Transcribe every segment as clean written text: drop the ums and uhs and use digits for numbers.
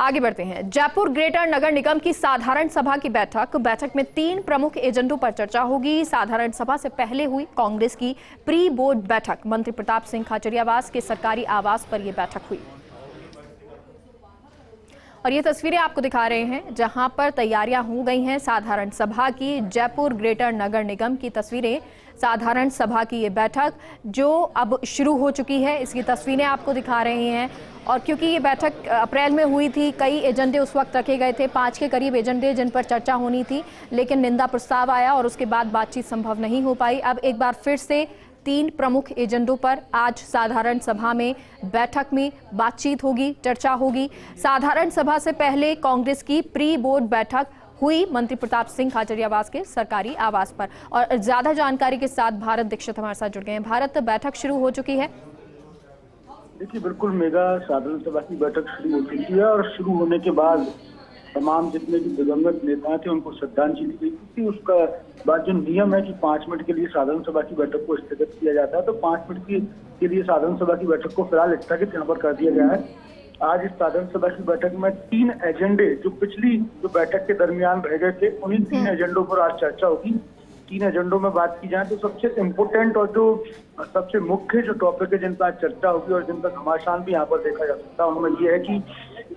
आगे बढ़ते हैं। जयपुर ग्रेटर नगर निगम की साधारण सभा की बैठक में 3 प्रमुख एजेंडों पर चर्चा होगी। साधारण सभा से पहले हुई कांग्रेस की प्री बोर्ड बैठक। मंत्री प्रताप सिंह खाचरियावास के सरकारी आवास पर यह बैठक हुई और ये तस्वीरें आपको दिखा रहे हैं जहां पर तैयारियां हो गई हैं साधारण सभा की। जयपुर ग्रेटर नगर निगम की तस्वीरें, साधारण सभा की ये बैठक जो अब शुरू हो चुकी है, इसकी तस्वीरें आपको दिखा रहे हैं। और क्योंकि ये बैठक अप्रैल में हुई थी, कई एजेंडे उस वक्त रखे गए थे, 5 के करीब एजेंडे जिन पर चर्चा होनी थी, लेकिन निंदा प्रस्ताव आया और उसके बाद बातचीत संभव नहीं हो पाई। अब एक बार फिर से 3 प्रमुख एजेंडों पर आज साधारण सभा में बैठक में बातचीत होगी, चर्चा होगी। साधारण सभा से पहले कांग्रेस की प्री बोर्ड बैठक हुई मंत्री प्रताप सिंह खाचरियावास के सरकारी आवास पर। और ज्यादा जानकारी के साथ भारत दीक्षित हमारे साथ जुड़ गए हैं। भारत, बैठक शुरू हो चुकी है? देखिए, बिल्कुल मेगा साधारण सभा की बैठक शुरू हो चुकी है और शुरू होने के बाद तमाम जितने भी दिवंगत नेता थे उनको श्रद्धांजलि दी थी। उसका बाद जो नियम है कि 5 मिनट के लिए साधारण सभा की बैठक को स्थगित किया जाता है, तो 5 मिनट के लिए साधारण सभा की बैठक को फिलहाल स्थगित यहाँ पर कर दिया गया है। आज इस साधारण सभा की बैठक में 3 एजेंडे जो पिछली बैठक के दरमियान रह गए थे, उन्हीं 3 एजेंडों पर आज चर्चा होगी। 3 एजेंडों में बात की जाए तो सबसे इम्पोर्टेंट और जो सबसे मुख्य जो टॉपिक है जिन पर आज चर्चा होगी और जिनका घमासान भी यहाँ पर देखा जा सकता है, उनमें ये है कि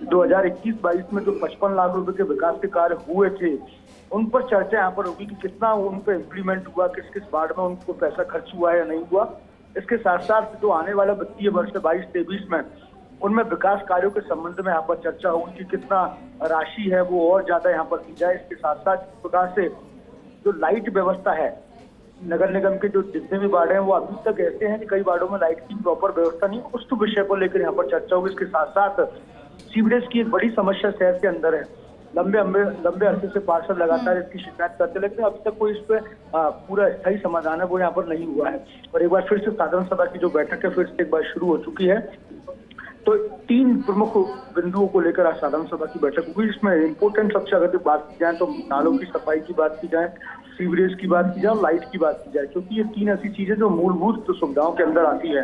2021-22 में जो 55 लाख रुपए के विकास के कार्य हुए थे, उन पर चर्चा यहाँ पर होगी कि कितना उन पर इम्प्लीमेंट हुआ, किस किस वार्ड में उनको पैसा खर्च हुआ है या नहीं हुआ। इसके साथ साथ जो आने वाला वित्तीय वर्ष 22-23 में उनमें विकास कार्यों के संबंध में यहाँ पर चर्चा होगी कि कितना राशि है वो और ज्यादा यहाँ पर दी जाए। इसके साथ साथ इस प्रकार से जो लाइट व्यवस्था है नगर निगम के जो जितने भी वार्ड हैं वो अभी तक ऐसे हैं कि कई वार्डों में लाइट की प्रॉपर व्यवस्था नहीं, उस विषय को लेकर यहाँ पर चर्चा होगी। इसके साथ साथ सीवरेज की एक बड़ी समस्या शहर के अंदर है। लंबे अरसे से पार्षद लगातार इसकी शिकायत करते, लेकिन अभी तक कोई इस पे पूरा स्थायी समाधान है वो यहाँ पर नहीं हुआ है। और एक बार फिर से साधारण सभा की जो बैठक है फिर से एक बार शुरू हो चुकी है। तो 3 प्रमुख बिंदुओं को लेकर आज साधारण सभा की बैठक हुई। इसमें इम्पोर्टेंट सबसे अगर बात की जाए तो नालों की सफाई की बात की जाए, सीवरेज की बात की जाए और लाइट की बात की जाए, क्योंकि ये 3 ऐसी चीजें जो मूलभूत सुविधाओं के अंदर आती है।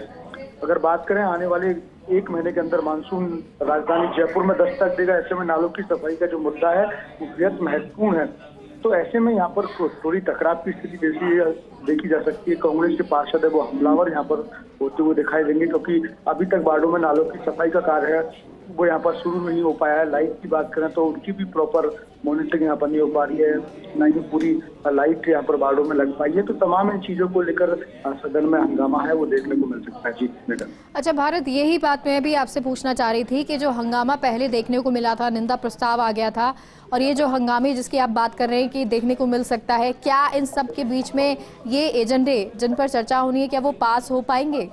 अगर बात करें आने वाले 1 महीने के अंदर मानसून राजधानी जयपुर में दस्तक देगा, ऐसे में नालों की सफाई का जो मुद्दा है वो बेहद महत्वपूर्ण है। तो ऐसे में यहाँ पर थोड़ी टकराव की स्थिति देखी जा सकती है। कांग्रेस के पार्षद है वो हमलावर यहाँ पर होते हुए दिखाई देंगे, क्योंकि अभी तक वार्डों में नालों की सफाई का कार्य है वो यहाँ पर शुरू नहीं हो पाया है। लाइट की बात करें तो उनकी भी प्रॉपर मॉनिटरिंग यहाँ पर नहीं हो पा रही है, ना ही पूरी लाइट यहाँ पर वार्डों में लग पाई है। तो तमाम इन चीजों को लेकर सदन में हंगामा है वो देखने को मिल सकता है। जी मैडम। अच्छा भारत, यही बात मैं भी आपसे पूछना चाह रही थी कि जो हंगामा पहले देखने को मिला था, निंदा प्रस्ताव आ गया था, और ये जो हंगामे जिसकी आप बात कर रहे हैं कि देखने को मिल सकता है, क्या इन सब के बीच में ये एजेंडे जिन पर चर्चा होनी है क्या वो पास हो पाएंगे?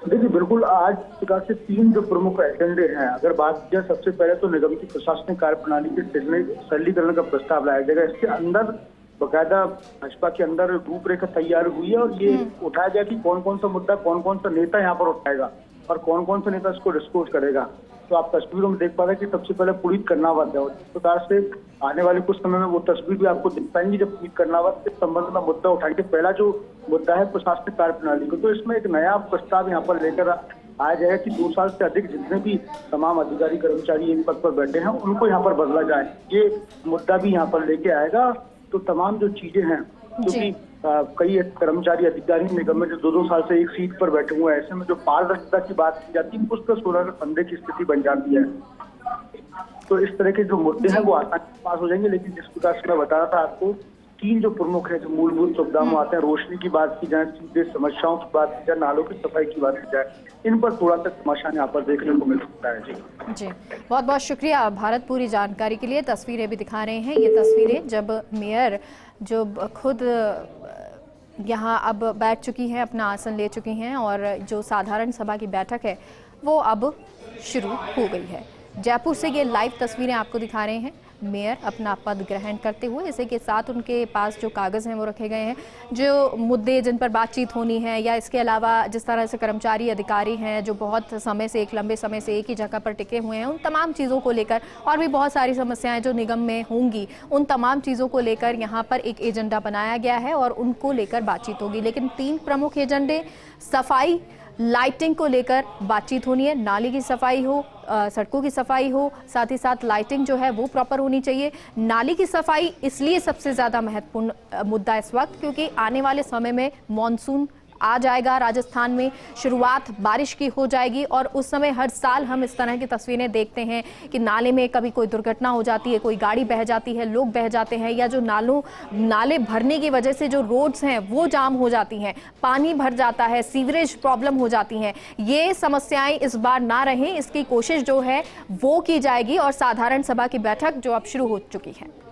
देखिए, बिल्कुल आज प्रकार से 3 जो प्रमुख एजेंडे हैं, अगर बात की जाए सबसे पहले तो निगम की प्रशासनिक कार्य प्रणाली के सरलीकरण का प्रस्ताव लाया जाएगा। इसके अंदर बकायदा भाजपा के अंदर रूपरेखा तैयार हुई है और ये उठाया गया कि कौन कौन सा मुद्दा कौन कौन सा नेता यहाँ पर उठाएगा और कौन कौन सा नेता इसको डिस्कोर्स करेगा। तो आप तस्वीरों में देख पा रहे हैं कि सबसे पहले पुनीत कर्नावत है और इस प्रकार से आने वाले कुछ समय में वो तस्वीर भी आपको दिख पाएंगी जब पुनीत कर्नावत के संबंध में मुद्दा उठाएंगे। पहला जो मुद्दा है प्रशासनिक कार्य प्रणाली को, तो इसमें एक नया प्रस्ताव यहाँ पर लेकर आया जाएगा कि 2 साल से अधिक जितने भी तमाम अधिकारी कर्मचारी एक पद पर बैठे हैं उनको यहाँ पर बदला जाए, ये मुद्दा भी यहाँ पर लेके आएगा। तो तमाम जो चीजें हैं, क्योंकि कई कर्मचारी अधिकारी निगम में जो 2-2 साल से एक सीट पर बैठे हुए हैं, ऐसे में जो पारदर्शिता की बात की जाती है उस पर 16 संदेह की स्थिति बन जाती है। तो इस तरह के जो मुद्दे हैं वो आसानी से पास हो जाएंगे। लेकिन जिस प्रकार से मैं बता रहा था आपको, 3 जो प्रमुख है जो मूलभूत सुविधाओं में आते हैं, रोशनी की बात की जाए, सीधे समस्याओं की बात की जाए, नालों की सफाई की बात की जाए, इन पर थोड़ा सा घमासान यहाँ पर देखने को मिल सकता है। जी बहुत बहुत शुक्रिया भारत पूरी जानकारी के लिए। तस्वीरें भी दिखा रहे हैं, ये तस्वीरें जब मेयर जो खुद यहाँ अब बैठ चुकी हैं, अपना आसन ले चुकी हैं और जो साधारण सभा की बैठक है वो अब शुरू हो गई है। जयपुर से ये लाइव तस्वीरें आपको दिखा रहे हैं। मेयर अपना पद ग्रहण करते हुए, इसी के साथ उनके पास जो कागज़ हैं वो रखे गए हैं, जो मुद्दे जिन पर बातचीत होनी है, या इसके अलावा जिस तरह से कर्मचारी अधिकारी हैं जो बहुत समय से लंबे समय से एक ही जगह पर टिके हुए हैं, उन तमाम चीज़ों को लेकर और भी बहुत सारी समस्याएं जो निगम में होंगी, उन तमाम चीज़ों को लेकर यहाँ पर एक एजेंडा बनाया गया है और उनको लेकर बातचीत होगी। लेकिन 3 प्रमुख एजेंडे, सफाई, लाइटिंग को लेकर बातचीत होनी है, नाली की सफाई हो, सड़कों की सफाई हो, साथ ही साथ लाइटिंग जो है वो प्रॉपर होनी चाहिए। नाली की सफाई इसलिए सबसे ज़्यादा महत्वपूर्ण मुद्दा इस वक्त क्योंकि आने वाले समय में मॉनसून आ जाएगा, राजस्थान में शुरुआत बारिश की हो जाएगी और उस समय हर साल हम इस तरह की तस्वीरें देखते हैं कि नाले में कभी कोई दुर्घटना हो जाती है, कोई गाड़ी बह जाती है, लोग बह जाते हैं, या जो नाले भरने की वजह से जो रोड्स हैं वो जाम हो जाती हैं, पानी भर जाता है, सीवरेज प्रॉब्लम हो जाती हैं। ये समस्याएं इस बार ना रहें, इसकी कोशिश जो है वो की जाएगी और साधारण सभा की बैठक जो अब शुरू हो चुकी है।